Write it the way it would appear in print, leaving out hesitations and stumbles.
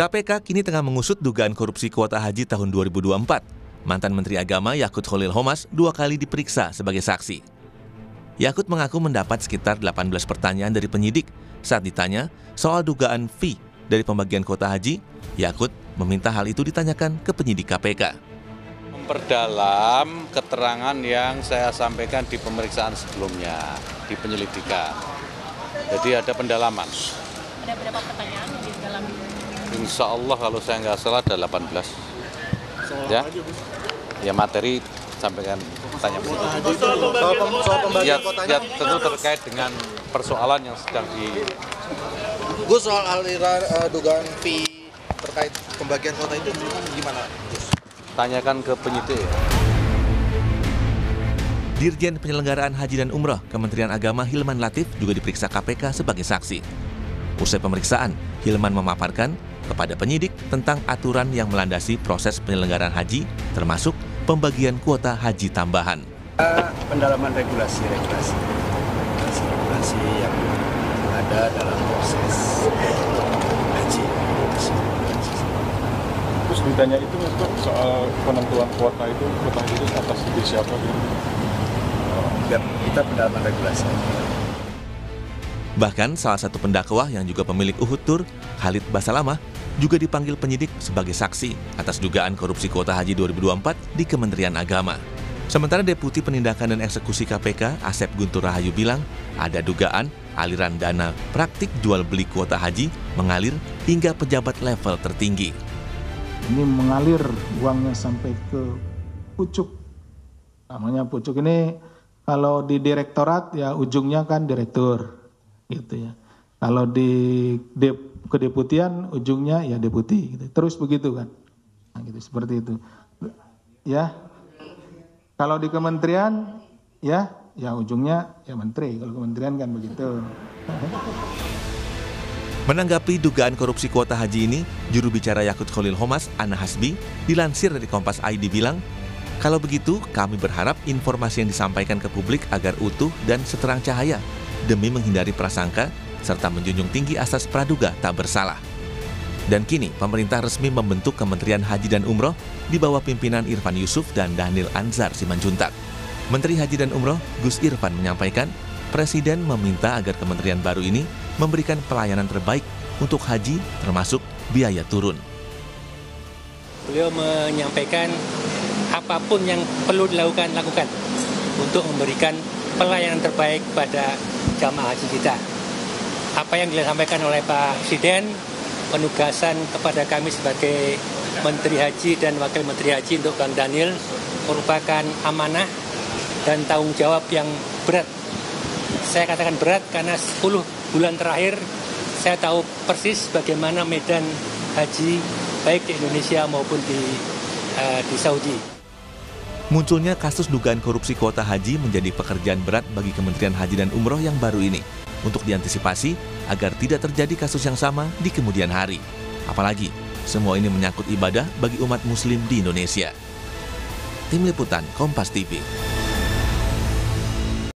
KPK kini tengah mengusut dugaan korupsi kuota haji tahun 2024. Mantan Menteri Agama Yakut Khalil Qomas 2 kali diperiksa sebagai saksi. Yakut mengaku mendapat sekitar 18 pertanyaan dari penyidik. Saat ditanya soal dugaan fee dari pembagian kuota haji, Yakut meminta hal itu ditanyakan ke penyidik KPK. Memperdalam keterangan yang saya sampaikan di pemeriksaan sebelumnya, di penyelidikan. Jadi ada pendalaman. Ada berapa pertanyaan yang didalami? Insya Allah kalau saya nggak salah ada 18. Ya, ya materi sampaikan tanya. Ya tentu terkait dengan persoalan yang sedang Gus, soal aliran dugaan fee terkait pembagian kuota itu gimana, Gus? tanyakan ke penyidik. Dirjen Penyelenggaraan Haji dan Umroh Kementerian Agama Hilman Latif juga diperiksa KPK sebagai saksi. Usai pemeriksaan, Hilman memaparkan kepada penyidik tentang aturan yang melandasi proses penyelenggaraan haji, termasuk pembagian kuota haji tambahan. Pendalaman regulasi yang ada dalam proses haji. Terus ditanya itu untuk soal penentuan kuota itu atas ide siapa gitu? Kita pendalaman regulasi. Bahkan salah satu pendakwah yang juga pemilik Uhud Tour, Khalid Basalamah, juga dipanggil penyidik sebagai saksi atas dugaan korupsi kuota haji 2024 di Kementerian Agama. Sementara Deputi Penindakan dan Eksekusi KPK, Asep Guntur Rahayu bilang, ada dugaan aliran dana praktik jual beli kuota haji mengalir hingga pejabat level tertinggi. Ini mengalir uangnya sampai ke pucuk. Namanya pucuk ini kalau di direktorat ya ujungnya kan direktur gitu ya. Kalau di kedeputian ujungnya ya deputi gitu. Terus begitu kan. Nah, gitu seperti itu. Ya. Kalau di kementerian ya ujungnya ya menteri. Kalau kementerian kan begitu. Menanggapi dugaan korupsi kuota haji ini, juru bicara Yakut Khalil Qomas, Ana Hasbi, dilansir dari Kompas ID bilang, kalau begitu kami berharap informasi yang disampaikan ke publik agar utuh dan seterang cahaya, demi menghindari prasangka serta menjunjung tinggi asas praduga tak bersalah. Dan kini pemerintah resmi membentuk Kementerian Haji dan Umroh di bawah pimpinan Irfan Yusuf dan Dhanil Anzar Simanjuntak. Menteri Haji dan Umroh Gus Irfan menyampaikan, Presiden meminta agar kementerian baru ini memberikan pelayanan terbaik untuk haji termasuk biaya turun. Beliau menyampaikan apapun yang perlu lakukan untuk memberikan pelayanan terbaik pada jamaah haji kita. Apa yang disampaikan oleh Pak Presiden, penugasan kepada kami sebagai Menteri Haji dan Wakil Menteri Haji untuk Bang Dhanil merupakan amanah dan tanggung jawab yang berat. Saya katakan berat karena 10 bulan terakhir saya tahu persis bagaimana medan haji baik di Indonesia maupun di Saudi. Munculnya kasus dugaan korupsi kuota haji menjadi pekerjaan berat bagi Kementerian Haji dan Umroh yang baru ini untuk diantisipasi agar tidak terjadi kasus yang sama di kemudian hari. Apalagi semua ini menyangkut ibadah bagi umat muslim di Indonesia. Tim Liputan Kompas TV.